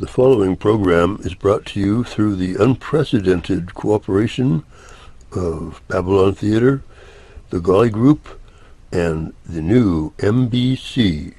The following program is brought to you through the unprecedented cooperation of Babylon Theater, the Golly Group, and the new MBC.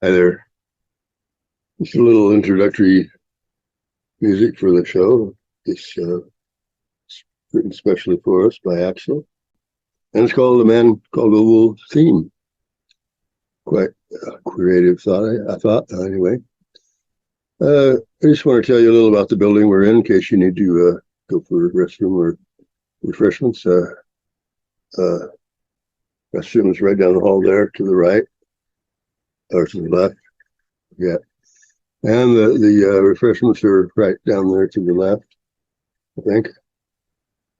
Hi there. Just a little introductory music for the show. It's written specially for us by Axel. And it's called A Man Called Oval Theme. Quite a creative thought, I thought, anyway. I just want to tell you a little about the building we're in case you need to go for a restroom or refreshments. Restroom is right down the hall there to the right, or to the left. Yeah. And the refreshments are right down there to the left, I think.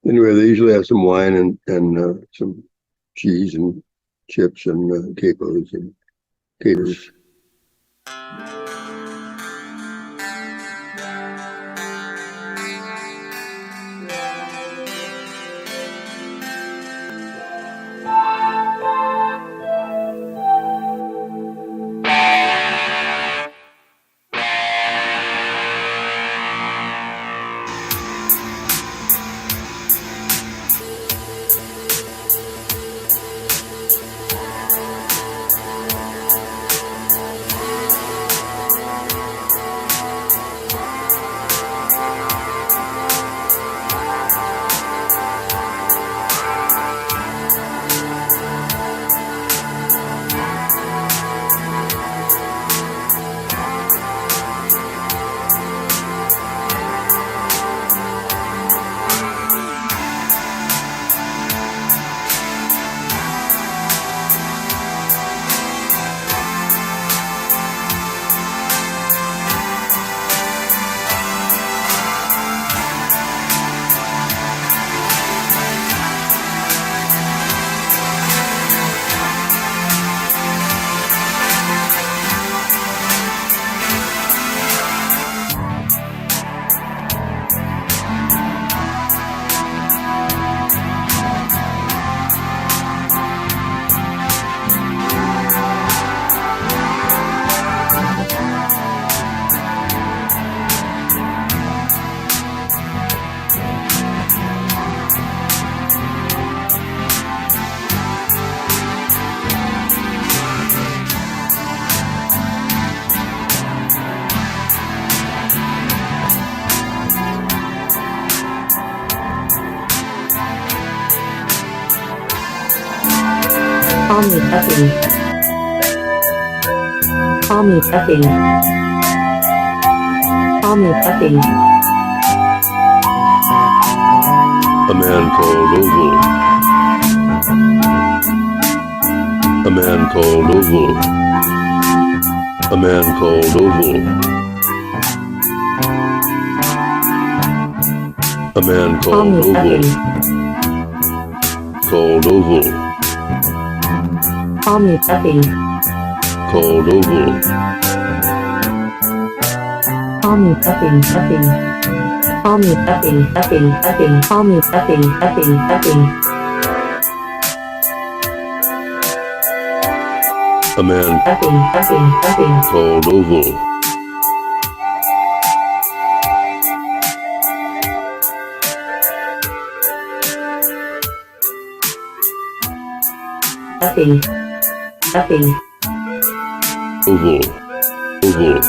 Anyway, they usually have some wine and some cheese and chips and capos and caters. Call me Peppy. A man called Oval. A man called Oval. A man called Oval. A man called Oval. Called Oval. Call me Peppy. Called Oval. Call me Peppy. Call me Peppy. Call me Peppy. A man Peppy. called Oval. Peppy. Oval. Oval.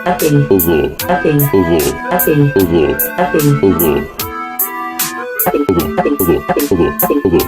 Peppy. Oval. Peppy. Oval. Peppy. Oval. Peppy. Oval. Oval.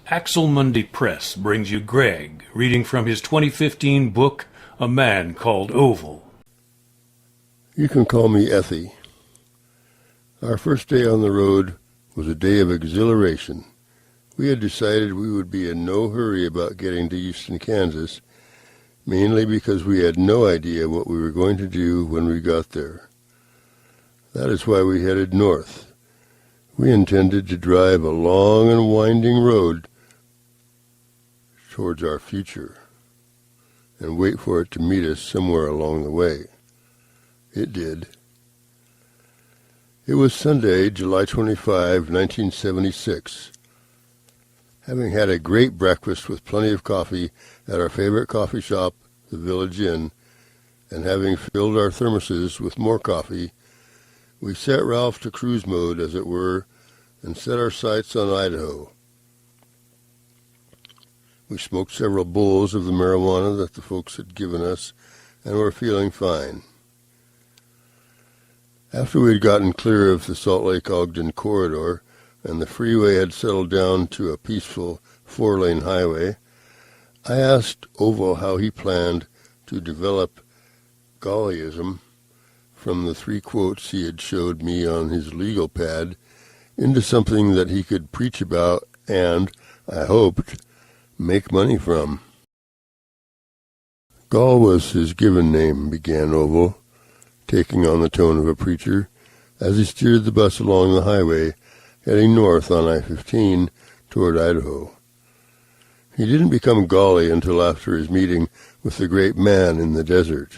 AxelMundiPress brings you Greg, reading from his 2015 book, A Man Called Oval. You can call me Effie. Our first day on the road was a day of exhilaration. We had decided we would be in no hurry about getting to Houston, Kansas, mainly because we had no idea what we were going to do when we got there. That is why we headed north. We intended to drive a long and winding road towards our future and wait for it to meet us somewhere along the way. It did. It was Sunday, July 25, 1976. Having had a great breakfast with plenty of coffee at our favorite coffee shop, the Village Inn, and having filled our thermoses with more coffee, we set Ralph to cruise mode, as it were, and set our sights on Idaho. We smoked several bowls of the marijuana that the folks had given us, and were feeling fine. After we had gotten clear of the Salt Lake-Ogden corridor, and the freeway had settled down to a peaceful 4-lane highway, I asked Oval how he planned to develop Gollyism from the 3 quotes he had showed me on his legal pad into something that he could preach about and, I hoped, make money from. Gall was his given name, began Oval, taking on the tone of a preacher, as he steered the bus along the highway, heading north on I-15 toward Idaho. He didn't become Golly until after his meeting with the great man in the desert.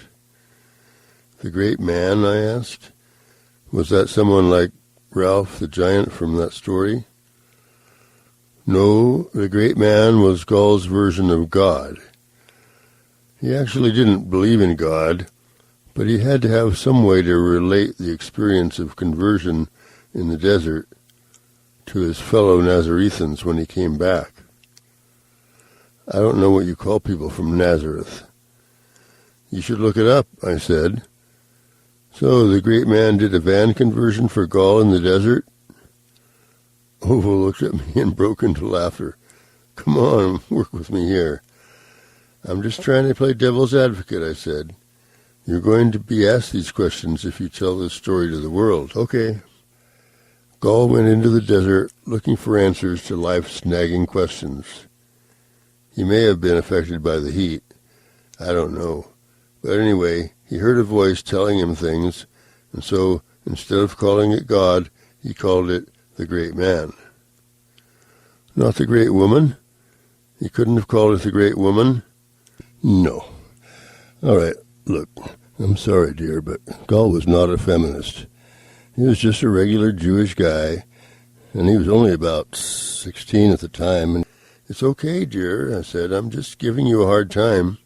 The great man, I asked? Was that someone like Ralph the giant from that story? No, the great man was Gall's version of God. He actually didn't believe in God, but he had to have some way to relate the experience of conversion in the desert to his fellow Nazarethans when he came back. I don't know what you call people from Nazareth. You should look it up, I said. So the great man did a van conversion for Gall in the desert? Oval looked at me and broke into laughter. Come on, work with me here. I'm just trying to play devil's advocate, I said. You're going to be asked these questions if you tell this story to the world. Okay. Gall went into the desert looking for answers to life's nagging questions. He may have been affected by the heat. I don't know. But anyway, he heard a voice telling him things, and so instead of calling it God, he called it the great man. Not the great woman? He couldn't have called it the great woman? No. All right, look, I'm sorry, dear, but Gall was not a feminist. He was just a regular Jewish guy, and he was only about 16 at the time. And it's okay, dear, I said. I'm just giving you a hard time.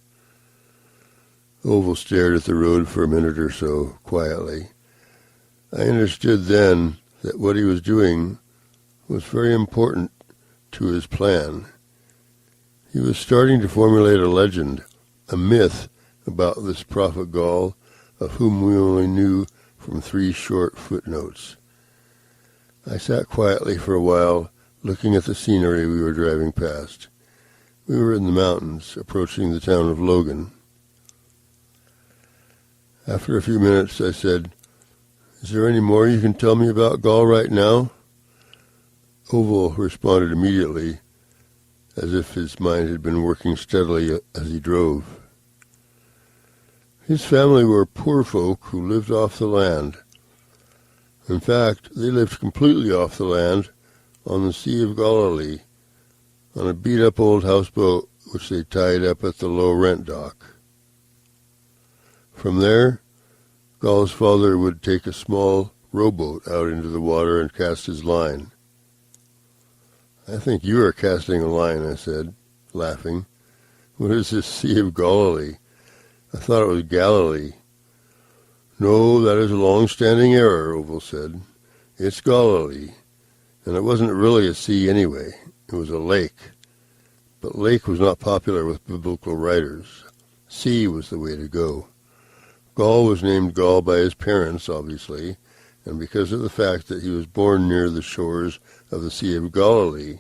Oval stared at the road for a minute or so, quietly. I understood then that what he was doing was very important to his plan. He was starting to formulate a legend, a myth about this prophet Gall, of whom we only knew from 3 short footnotes. I sat quietly for a while, looking at the scenery we were driving past. We were in the mountains, approaching the town of Logan. After a few minutes, I said, Is there any more you can tell me about Gall right now? Oval responded immediately, as if his mind had been working steadily as he drove. His family were poor folk who lived off the land. In fact, they lived completely off the land on the Sea of Galilee, on a beat-up old houseboat which they tied up at the low-rent dock. From there, Gall's father would take a small rowboat out into the water and cast his line. I think you are casting a line, I said, laughing. What is this Sea of Galilee? I thought it was Galilee. No, that is a long-standing error, Oval said. It's Galilee, and it wasn't really a sea anyway. It was a lake. But lake was not popular with biblical writers. Sea was the way to go. Gall was named Gall by his parents, obviously, and because of the fact that he was born near the shores of the Sea of Galilee.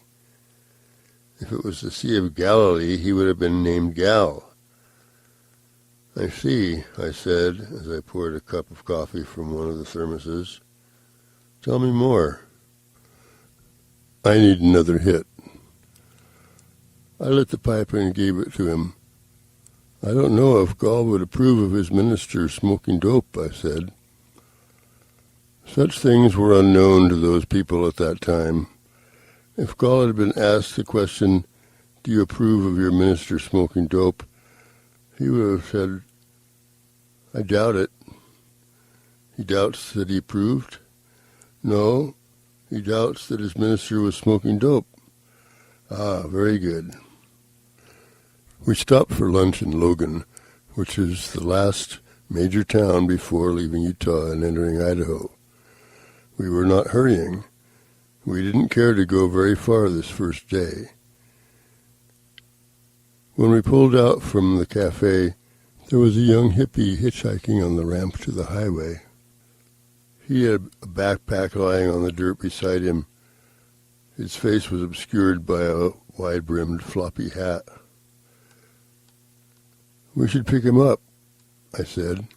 If it was the Sea of Galilee, he would have been named Gal. I see, I said, as I poured a cup of coffee from one of the thermoses. Tell me more. I need another hit. I lit the pipe and gave it to him. I don't know if Gall would approve of his minister smoking dope, I said. Such things were unknown to those people at that time. If Gall had been asked the question, "Do you approve of your minister smoking dope?" he would have said, "I doubt it." He doubts that he approved? No, he doubts that his minister was smoking dope. Ah, very good. We stopped for lunch in Logan, which is the last major town before leaving Utah and entering Idaho. We were not hurrying. We didn't care to go very far this first day. When we pulled out from the cafe, there was a young hippie hitchhiking on the ramp to the highway. He had a backpack lying on the dirt beside him. His face was obscured by a wide-brimmed floppy hat. "We should pick him up," I said.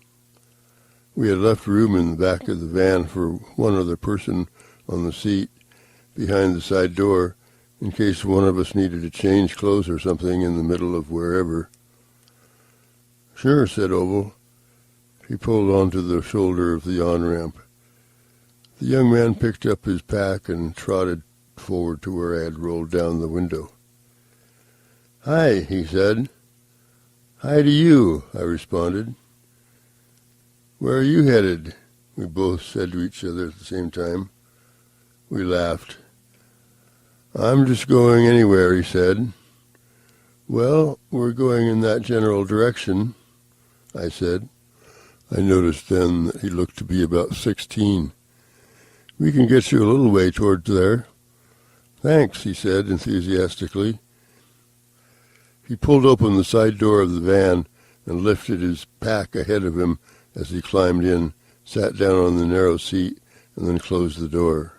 We had left room in the back of the van for one other person on the seat behind the side door in case one of us needed to change clothes or something in the middle of wherever. "Sure," said Oval. He pulled onto the shoulder of the on-ramp. The young man picked up his pack and trotted forward to where I had rolled down the window. "Hi," he said. "Hi to you," I responded. "Where are you headed?" we both said to each other at the same time. We laughed. "I'm just going anywhere," he said. "Well, we're going in that general direction," I said. I noticed then that he looked to be about 16. "We can get you a little way towards there." "Thanks," he said enthusiastically. He pulled open the side door of the van and lifted his pack ahead of him as he climbed in, sat down on the narrow seat, and then closed the door.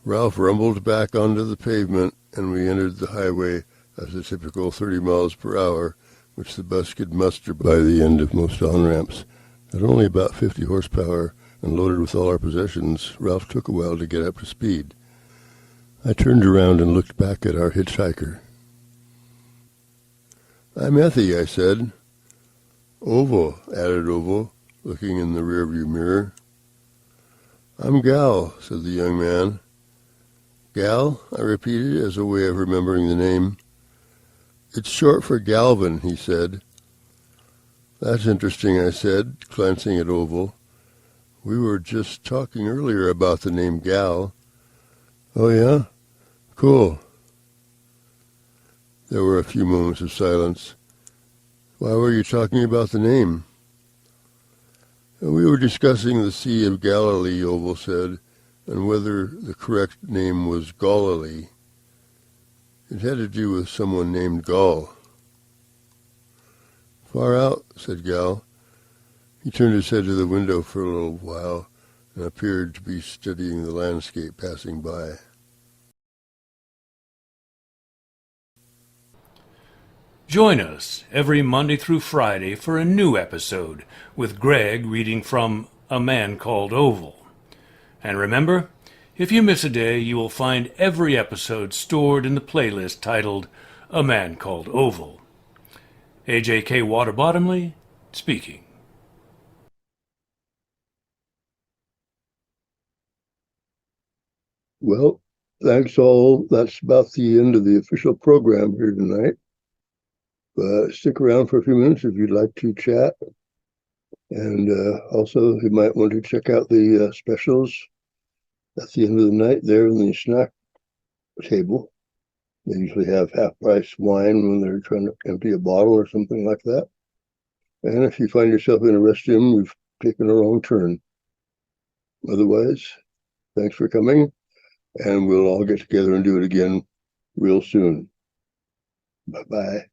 Ralph rumbled back onto the pavement, and we entered the highway at the typical 30 miles per hour, which the bus could muster by the end of most on-ramps. At only about 50 horsepower and loaded with all our possessions, Ralph took a while to get up to speed. I turned around and looked back at our hitchhiker. "I'm Effie," I said. "Oval," added Oval, looking in the rearview mirror. "I'm Gal," said the young man. "Gal?" I repeated as a way of remembering the name. "It's short for Galvin," he said. "That's interesting," I said, glancing at Oval. "We were just talking earlier about the name Gal." "Oh, yeah? Cool." There were a few moments of silence. "Why were you talking about the name?" "We were discussing the Sea of Galilee," Oval said, "and whether the correct name was Galilee. It had to do with someone named Gall." "Far out," said Gal. He turned his head to the window for a little while and appeared to be studying the landscape passing by. Join us every Monday through Friday for a new episode with Greg reading from A Man Called Oval. And remember, if you miss a day, you will find every episode stored in the playlist titled A Man Called Oval. AJK Waterbottomley speaking. Well, thanks all. That's about the end of the official program here tonight. Stick around for a few minutes if you'd like to chat. And also, you might want to check out the specials at the end of the night there in the snack table. They usually have half-price wine when they're trying to empty a bottle or something like that. And if you find yourself in a restroom, you've taken a wrong turn. Otherwise, thanks for coming, and we'll all get together and do it again real soon. Bye-bye.